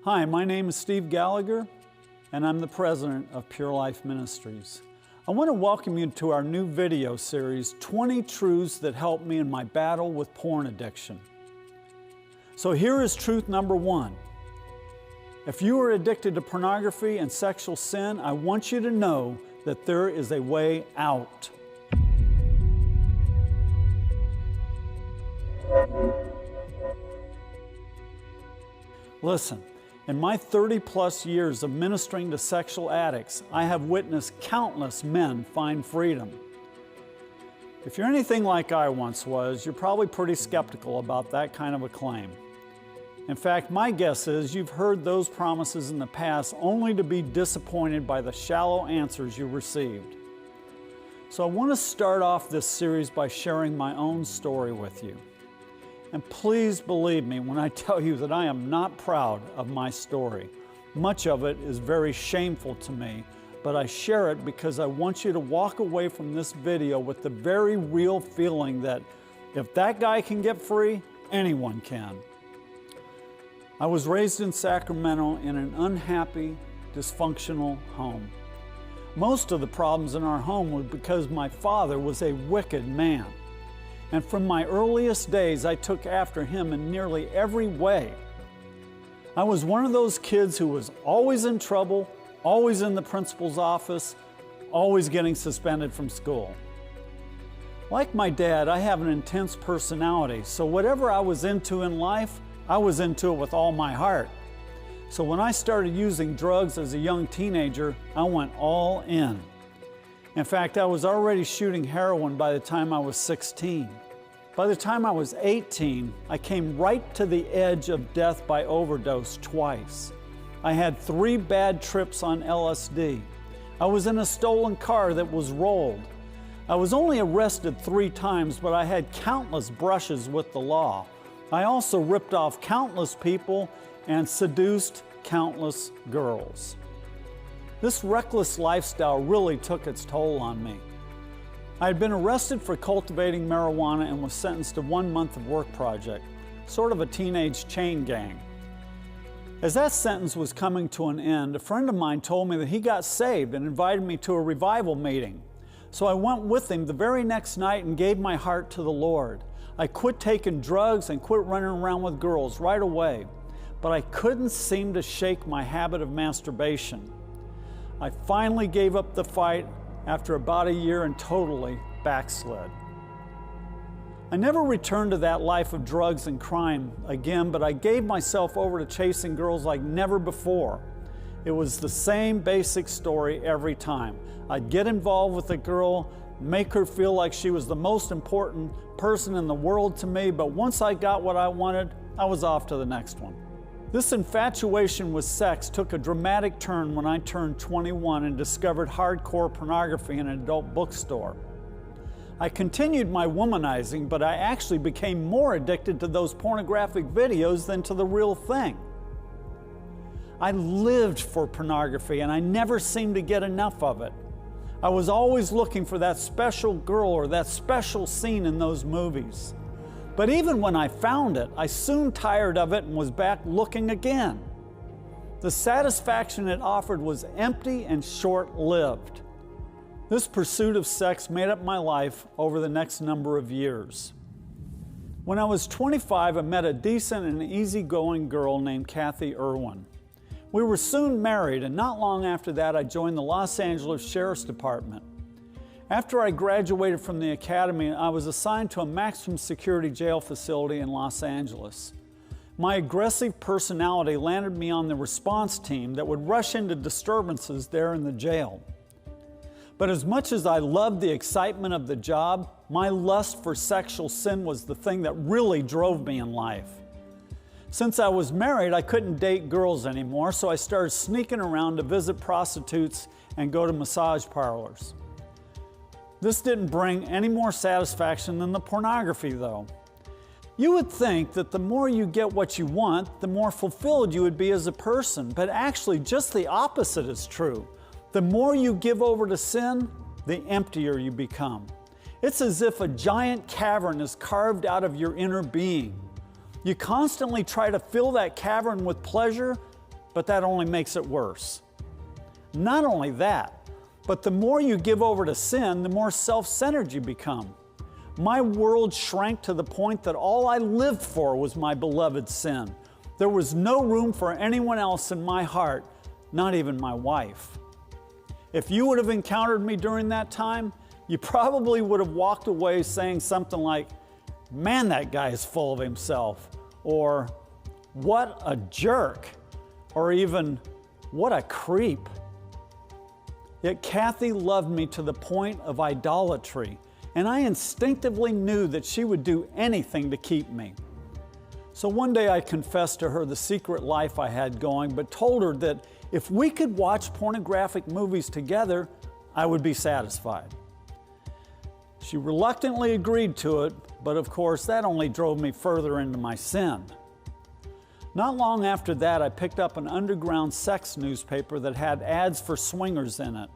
Hi, my name is Steve Gallagher, and I'm the president of Pure Life Ministries. I want to welcome you to our new video series, 20 Truths That Helped Me in My Battle with Porn Addiction. So here is truth number 1. If you are addicted to pornography and sexual sin, I want you to know that there is a way out. Listen, in my 30-plus years of ministering to sexual addicts, I have witnessed countless men find freedom. If you're anything like I once was, you're probably pretty skeptical about that kind of a claim. In fact, my guess is you've heard those promises in the past only to be disappointed by the shallow answers you received. So I want to start off this series by sharing my own story with you. And please believe me when I tell you that I am not proud of my story. Much of it is very shameful to me, but I share it because I want you to walk away from this video with the very real feeling that if that guy can get free, anyone can. I was raised in Sacramento in an unhappy, dysfunctional home. Most of the problems in our home were because my father was a wicked man. And from my earliest days, I took after him in nearly every way. I was one of those kids who was always in trouble, always in the principal's office, always getting suspended from school. Like my dad, I have an intense personality, so whatever I was into in life, I was into it with all my heart. So when I started using drugs as a young teenager, I went all in. In fact, I was already shooting heroin by the time I was 16. By the time I was 18, I came right to the edge of death by overdose twice. I had 3 bad trips on LSD. I was in a stolen car that was rolled. I was only arrested 3 times, but I had countless brushes with the law. I also ripped off countless people and seduced countless girls. This reckless lifestyle really took its toll on me. I had been arrested for cultivating marijuana and was sentenced to 1 month of work project, sort of a teenage chain gang. As that sentence was coming to an end, a friend of mine told me that he got saved and invited me to a revival meeting. So I went with him the very next night and gave my heart to the Lord. I quit taking drugs and quit running around with girls right away, but I couldn't seem to shake my habit of masturbation. I finally gave up the fight after about a year and totally backslid. I never returned to that life of drugs and crime again, but I gave myself over to chasing girls like never before. It was the same basic story every time. I'd get involved with a girl, make her feel like she was the most important person in the world to me, but once I got what I wanted, I was off to the next one. This infatuation with sex took a dramatic turn when I turned 21 and discovered hardcore pornography in an adult bookstore. I continued my womanizing, but I actually became more addicted to those pornographic videos than to the real thing. I lived for pornography and I never seemed to get enough of it. I was always looking for that special girl or that special scene in those movies. But even when I found it, I soon tired of it and was back looking again. The satisfaction it offered was empty and short-lived. This pursuit of sex made up my life over the next number of years. When I was 25, I met a decent and easygoing girl named Kathy Irwin. We were soon married, and not long after that, I joined the Los Angeles Sheriff's Department. After I graduated from the academy, I was assigned to a maximum security jail facility in Los Angeles. My aggressive personality landed me on the response team that would rush into disturbances there in the jail. But as much as I loved the excitement of the job, my lust for sexual sin was the thing that really drove me in life. Since I was married, I couldn't date girls anymore, so I started sneaking around to visit prostitutes and go to massage parlors. This didn't bring any more satisfaction than the pornography, though. You would think that the more you get what you want, the more fulfilled you would be as a person, but actually just the opposite is true. The more you give over to sin, the emptier you become. It's as if a giant cavern is carved out of your inner being. You constantly try to fill that cavern with pleasure, but that only makes it worse. Not only that, but the more you give over to sin, the more self-centered you become. My world shrank to the point that all I lived for was my beloved sin. There was no room for anyone else in my heart, not even my wife. If you would have encountered me during that time, you probably would have walked away saying something like, "Man, that guy is full of himself," or "What a jerk," or even, "What a creep." Yet Kathy loved me to the point of idolatry, and I instinctively knew that she would do anything to keep me. So one day I confessed to her the secret life I had going, but told her that if we could watch pornographic movies together, I would be satisfied. She reluctantly agreed to it, but of course that only drove me further into my sin. Not long after that, I picked up an underground sex newspaper that had ads for swingers in it.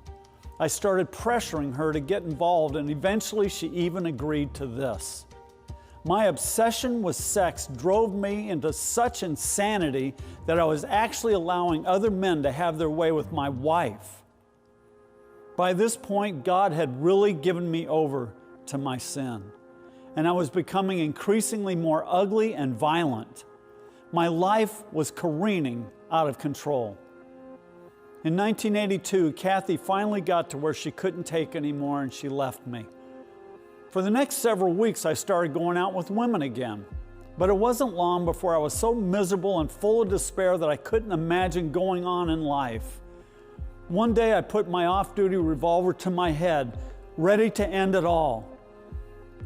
I started pressuring her to get involved, and eventually she even agreed to this. My obsession with sex drove me into such insanity that I was actually allowing other men to have their way with my wife. By this point, God had really given me over to my sin, and I was becoming increasingly more ugly and violent. My life was careening out of control. In 1982, Kathy finally got to where she couldn't take anymore, and she left me. For the next several weeks, I started going out with women again. But it wasn't long before I was so miserable and full of despair that I couldn't imagine going on in life. One day, I put my off-duty revolver to my head, ready to end it all.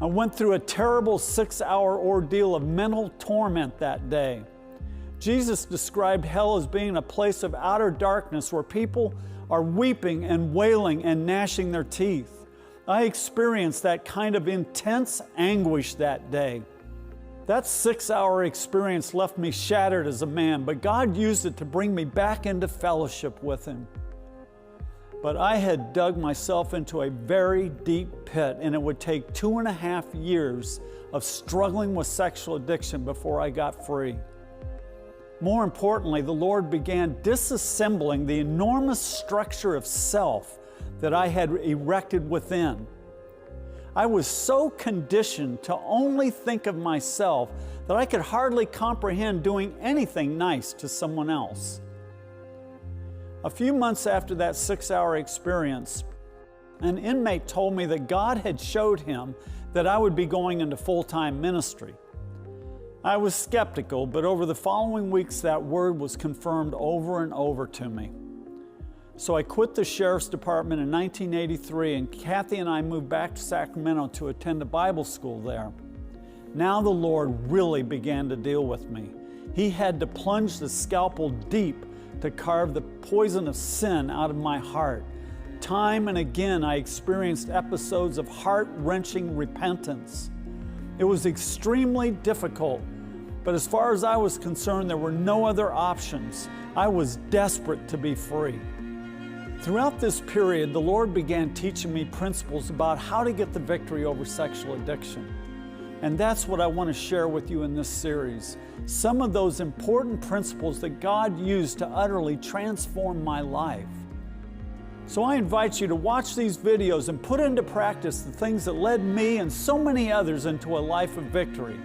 I went through a terrible 6-hour ordeal of mental torment that day. Jesus described hell as being a place of outer darkness where people are weeping and wailing and gnashing their teeth. I experienced that kind of intense anguish that day. That 6-hour experience left me shattered as a man, but God used it to bring me back into fellowship with Him. But I had dug myself into a very deep pit, and it would take 2.5 years of struggling with sexual addiction before I got free. More importantly, the Lord began disassembling the enormous structure of self that I had erected within. I was so conditioned to only think of myself that I could hardly comprehend doing anything nice to someone else. A few months after that 6-hour experience, an inmate told me that God had showed him that I would be going into full-time ministry. I was skeptical, but over the following weeks that word was confirmed over and over to me. So I quit the sheriff's department in 1983, and Kathy and I moved back to Sacramento to attend a Bible school there. Now the Lord really began to deal with me. He had to plunge the scalpel deep to carve the poison of sin out of my heart. Time and again, I experienced episodes of heart-wrenching repentance. It was extremely difficult, but as far as I was concerned, there were no other options. I was desperate to be free. Throughout this period, the Lord began teaching me principles about how to get the victory over sexual addiction. And that's what I want to share with you in this series. Some of those important principles that God used to utterly transform my life. So I invite you to watch these videos and put into practice the things that led me and so many others into a life of victory.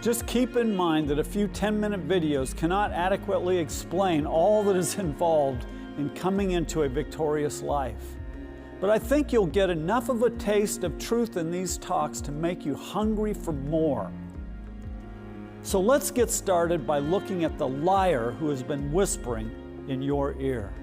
Just keep in mind that a few 10-minute videos cannot adequately explain all that is involved in coming into a victorious life. But I think you'll get enough of a taste of truth in these talks to make you hungry for more. So let's get started by looking at the liar who has been whispering in your ear.